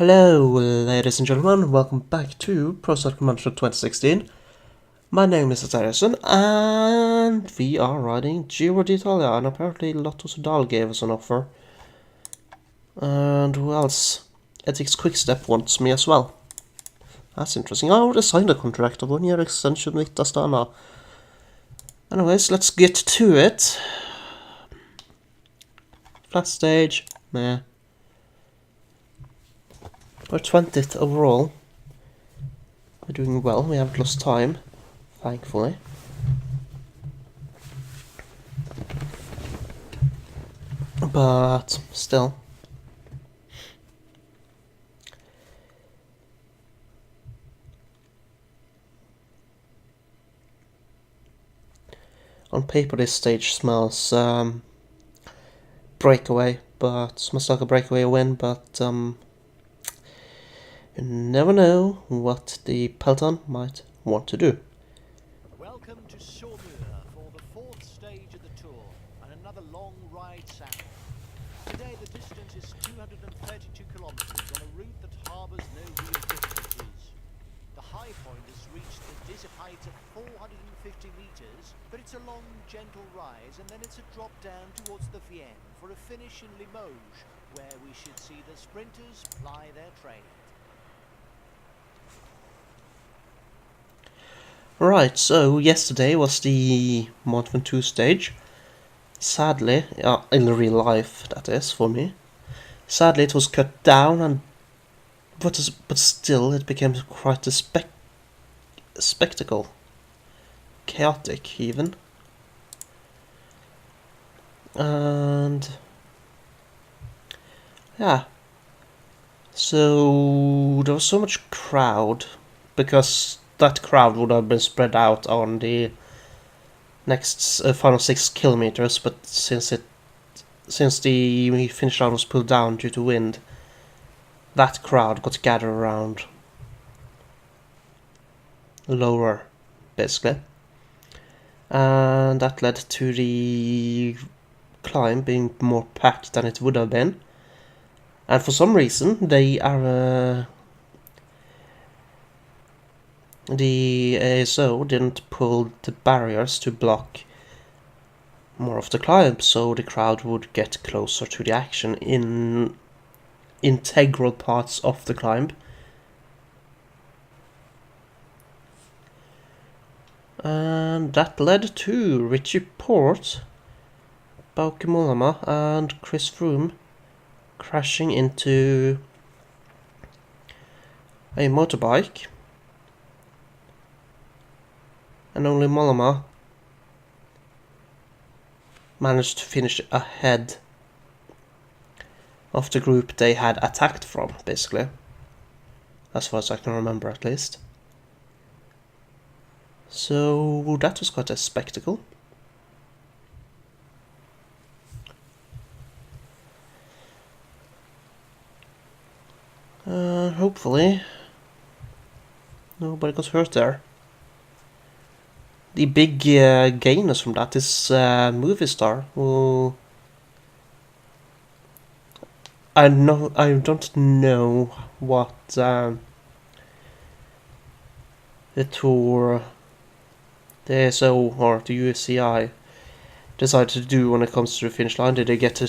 Hello, ladies and gentlemen, welcome back to Pro Cycling Manager 2016. My name is Harrison, and we are riding Giro d'Italia, and apparently Lotto Soudal gave us an offer. And who else? Ethics Quickstep wants me as well. That's interesting. I already signed a contract, a 1-year extension with Astana. Anyways, let's get to it. Flat stage, meh. We're 20th overall. We're doing well, we haven't lost time, thankfully. But still. On paper this stage smells breakaway, but smells like a breakaway win, but you never know what the peloton might want to do. Welcome to Saumur for the fourth stage of the tour and another long ride south. Today the distance is 232 kilometers on a route that harbours no real difficulties. The high point has reached a dizzy height of 450 meters, but it's a long, gentle rise and then it's a drop down towards the Vienne for a finish in Limoges, where we should see the sprinters ply their trade. Right, so yesterday was the Mont Ventoux stage. Sadly, in real life that is, for me. Sadly it was cut down, but still it became quite a spectacle. Chaotic, even. And yeah, so there was so much crowd, because that crowd would have been spread out on the next final 6 kilometers, but since the finish line was pulled down due to wind, that crowd got gathered around lower, basically, and that led to the climb being more packed than it would have been. And for some reason the ASO didn't pull the barriers to block more of the climb, so the crowd would get closer to the action in integral parts of the climb. And that led to Richie Porte, Bauke Mollema and Chris Froome crashing into a motorbike, and only Mollema managed to finish ahead of the group they had attacked from, basically, as far as I can remember at least. So that was quite a spectacle. Hopefully nobody got hurt there. The big gainers from that is Movistar, who I don't know what the Tour, the ASO or the UCI decided to do when it comes to the finish line. Did they get to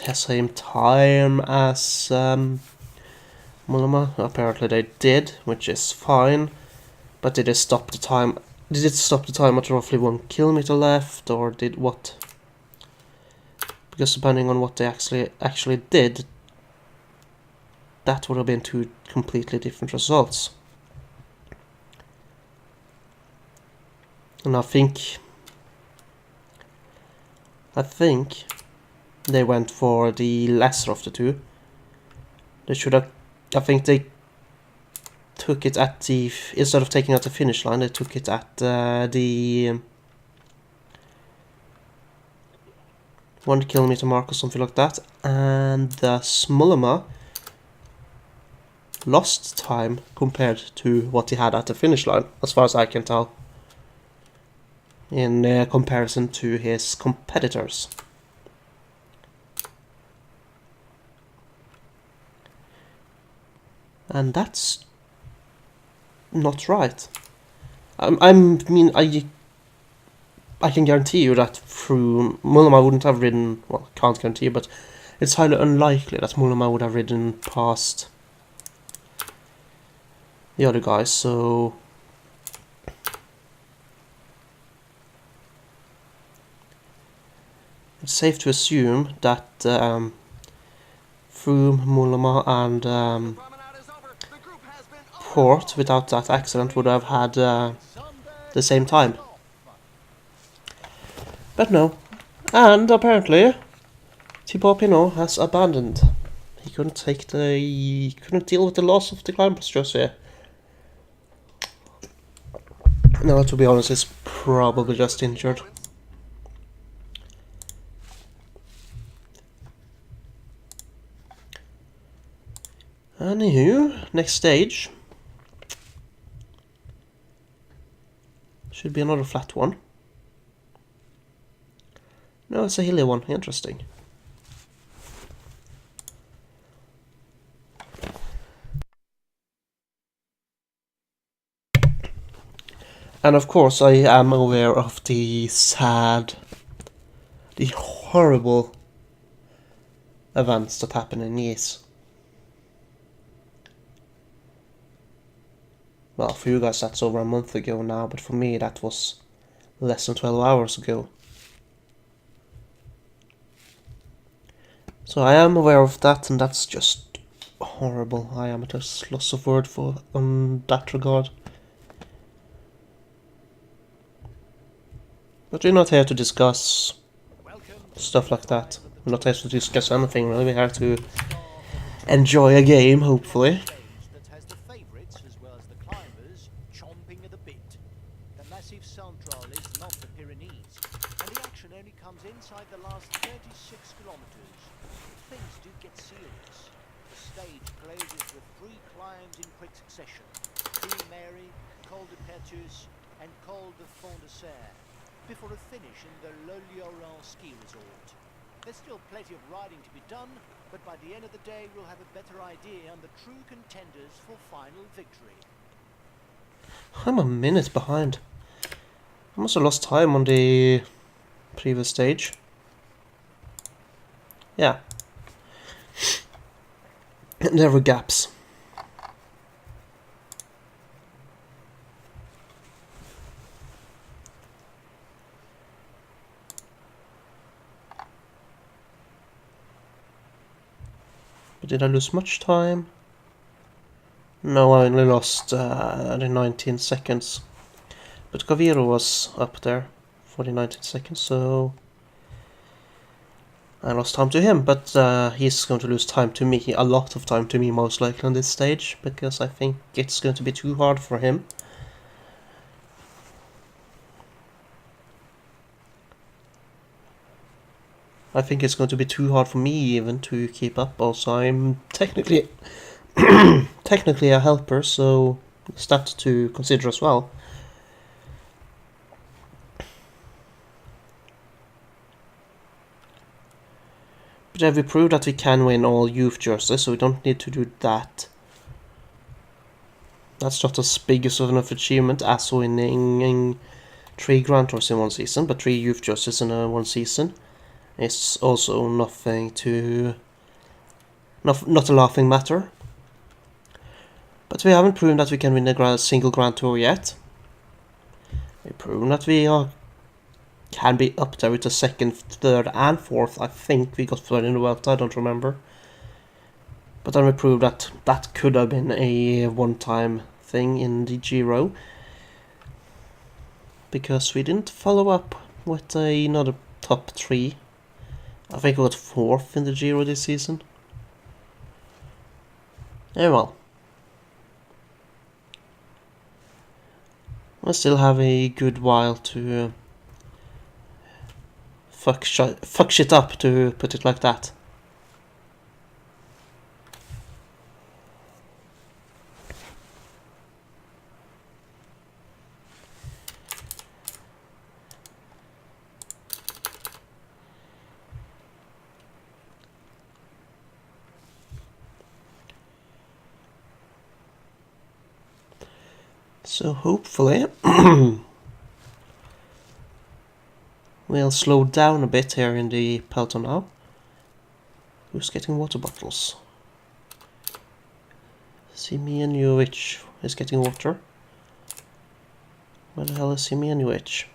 the same time as Mollema? Apparently they did, which is fine. But did it stop the time? Did it stop the time at roughly 1 kilometer left, or did what? Because depending on what they actually did, that would have been two completely different results. And I think they went for the lesser of the two. They should have. I think they took it at the, instead of taking it at the finish line, they took it at the 1 kilometer mark or something like that, and Mollema lost time compared to what he had at the finish line, as far as I can tell, in comparison to his competitors. And that's not right. I can guarantee you that through Mullema wouldn't have ridden. Well, can't guarantee, but it's highly unlikely that Mullema would have ridden past the other guys. So it's safe to assume that Froome, Mullema, and Port, without that accident, would have had the same time. But no. And apparently, Thibaut Pinot has abandoned. He couldn't deal with the loss of the Climbers jersey. No, to be honest, he's probably just injured. Anywho, next stage should be another flat one. No, it's a hilly one. Interesting. And of course, I am aware of the horrible events that happen in Nice. Well, for you guys that's over a month ago now, but for me that was less than 12 hours ago. So I am aware of that, and that's just horrible. I am at a loss of word on that regard. But we're not here to discuss stuff like that. We're not here to discuss anything really. We're here to enjoy a game, hopefully. That has the favourites as well as the climbers chomping at the bit. The massive Central is not the Pyrenees, and the action only comes inside the last 36 kilometres. Things do get serious. The stage closes with 3 climbs in quick succession: Queen Mary, Col de Pertus, and Col de Fond de Serre, before a finish in the Le Lioran ski resort. There's still plenty of riding to be done, but by the end of the day we'll have a better idea on the true contenders for final victory. I'm a minute behind. I must have lost time on the previous stage. Yeah. There were gaps. But did I lose much time? No, I only lost 19 seconds. But Gaviro was up there for the 19 seconds, so I lost time to him, but he's going to lose time to me, a lot of time to me most likely on this stage, because I think it's going to be too hard for him. I think it's going to be too hard for me even to keep up. Also, I'm technically technically a helper, so it's that to consider as well. But have we proved that we can win all youth jerseys, so we don't need to do that. That's not as big of an achievement as winning 3 Grand Tours in one season, but 3 youth jerseys in one season. It's also nothing to... Not a laughing matter. But we haven't proven that we can win a single Grand Tour yet. We've proven that we can be up there with the 2nd, 3rd and 4th. I think we got 3rd in the Vuelta, I don't remember. But then we proved that that could have been a one-time thing in the Giro. Because we didn't follow up with another top 3. I think we got 4th in the Giro this season. Yeah, well. I still have a good while to fuck shit up, to put it like that. So hopefully we'll slow down a bit here in the peloton now. Who's getting water bottles? Simeonovich is getting water. Where the hell is Simeonovich?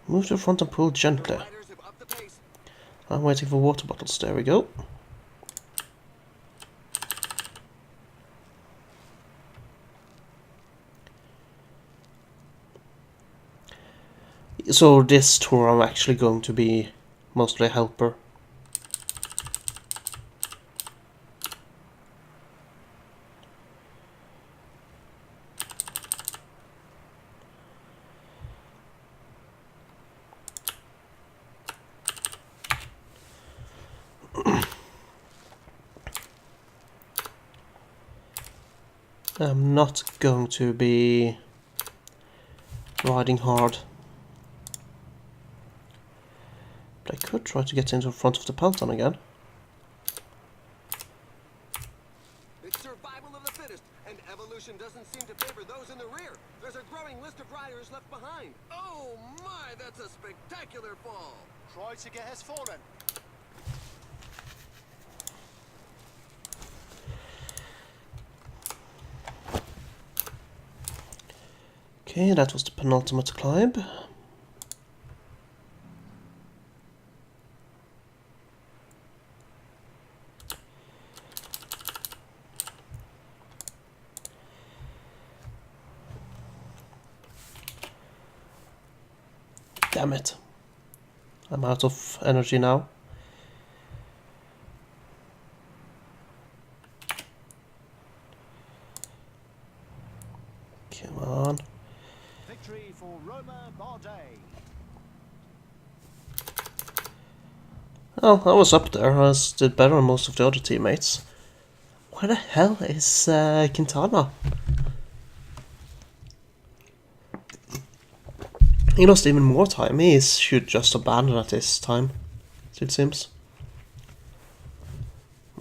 Move to the front and pull gently. I'm waiting for water bottles. There we go. So this tour I'm actually going to be mostly a helper. I'm not going to be riding hard. But I could try to get into the front of the peloton again. It's survival of the fittest, and evolution doesn't seem to favor those in the rear. There's a growing list of riders left behind. Oh my, that's a spectacular fall. Kreuziger has fallen. Okay, that was the penultimate climb. Damn it. I'm out of energy now. Come on. Victory for Romain Bardet. Oh, I was up there. I did better than most of the other teammates. Where the hell is Quintana? He lost even more time. He should just abandon at this time, it seems.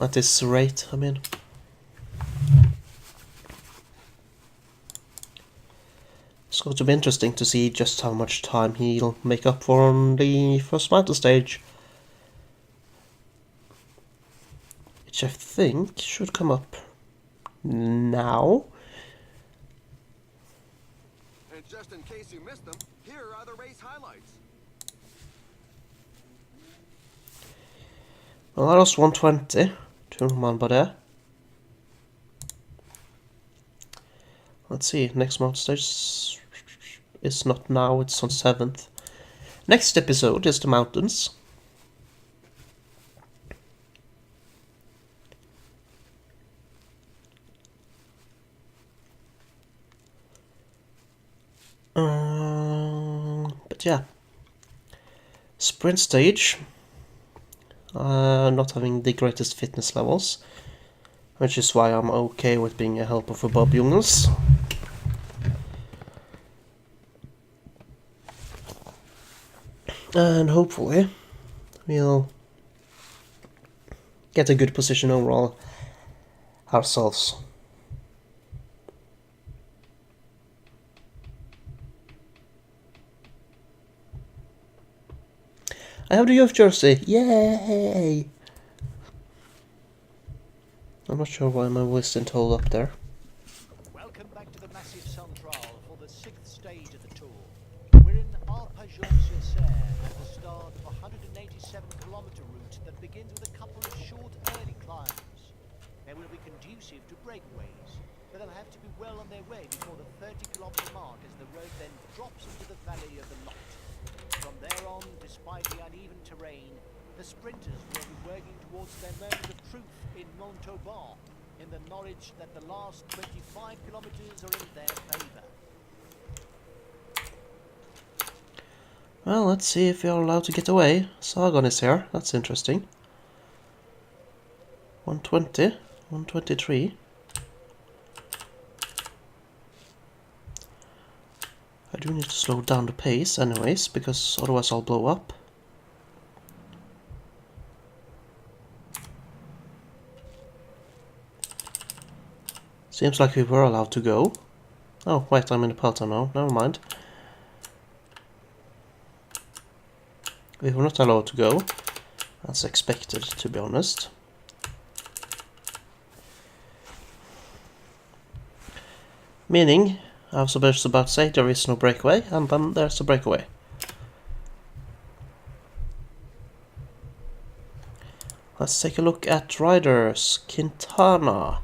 At this rate, I mean. It's going to be interesting to see just how much time he'll make up for on the first mountain stage. Which I think should come up now. And just in case you missed them, here are the race highlights. Well, that was 120 to Romain Bardet. Let's see, next mountain stage is not now, it's on 7th. Next episode is the mountains. But yeah, sprint stage. Not having the greatest fitness levels, which is why I'm okay with being a helper for Bob Jungels. And hopefully we'll get a good position overall ourselves. I have the youth jersey! Yay! I'm not sure why my voice didn't hold up there. Welcome back to the massive Central for the 6th stage of the tour. We're in Arpajon-sur-Cère at the start of a 187-kilometre route that begins with a couple of short early climbs. They will be conducive to breakaways, but they'll have to be well on their way before the 30-kilometre mark as the road then drops into the valley of the Lot. From there on, despite the uneven terrain, the sprinters will be working towards their moment of truth in Montauban, in the knowledge that the last 25 kilometres are in their favour. Well, let's see if we are allowed to get away. Sagan is here, that's interesting. 120, 123. I do need to slow down the pace anyways, because otherwise I'll blow up. Seems like we were allowed to go. Oh, wait, I'm in the peloton now. Never mind. We were not allowed to go. That's expected, to be honest. Meaning, I was about to say there is no breakaway, and then there's a breakaway. Let's take a look at riders. Quintana.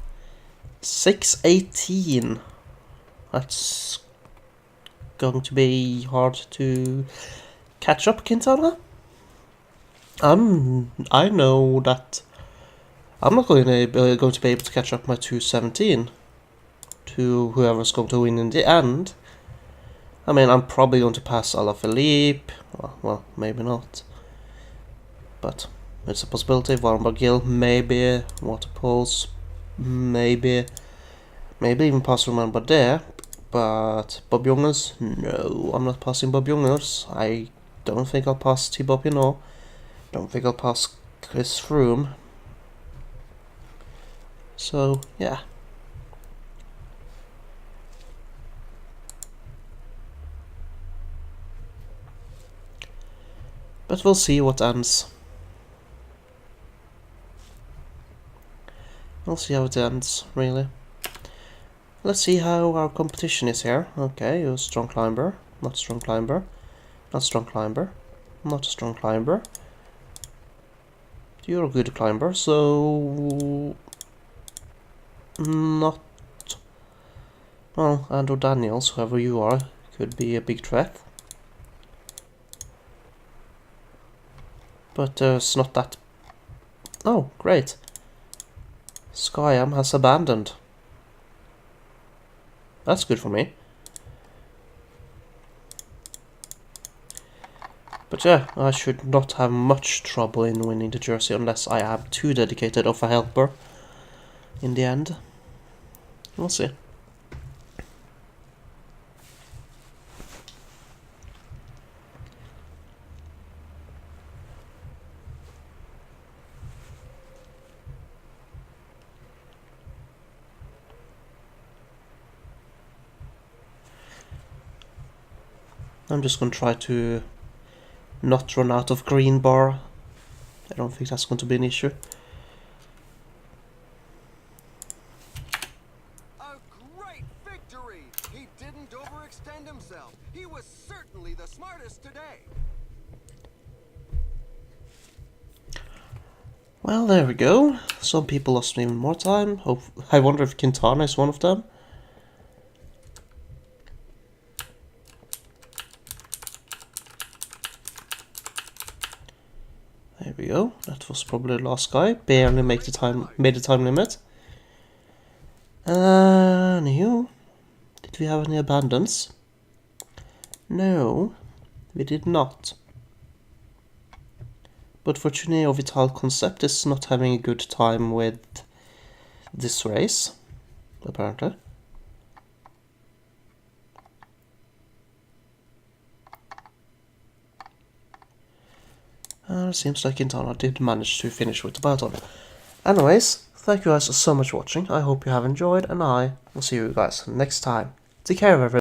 6:18. That's going to be hard to catch up, Quintana. I know that I'm not going to be able to catch up my 2:17 to whoever's going to win in the end. I mean, I'm probably going to pass Alaphilippe. Well, maybe not. But it's a possibility. Warren Barguil, maybe. Waterpulse, maybe. Maybe even pass Romain Bardet. But Bob Jungels, no, I'm not passing Bob Jungels. I don't think I'll pass Thibaut Pinot. Don't think I'll pass Chris Froome. So, yeah. But we'll see what ends. We'll see how it ends, really. Let's see how our competition is here. Okay, you're a strong climber. Not a strong climber. Not a strong climber. Not a strong climber. You're a good climber, so... Not... Well, Andrew Daniels, whoever you are, could be a big threat. But there's not that... Oh, great. Skyam has abandoned. That's good for me. But yeah, I should not have much trouble in winning the jersey unless I am too dedicated of a helper in the end. We'll see. I'm just going to try to not run out of green bar. I don't think that's going to be an issue. A great victory! He didn't overextend himself. He was certainly the smartest today. Well, there we go. Some people lost even more time. I wonder if Quintana is one of them. There we go. That was probably the last guy. Barely made the time limit. Anywho, did we have any abandons? No, we did not. But Fortuné Vital Concept is not having a good time with this race, apparently. It seems like Quintana did manage to finish with the peloton. Anyways, thank you guys so much for watching. I hope you have enjoyed, and I will see you guys next time. Take care, everyone.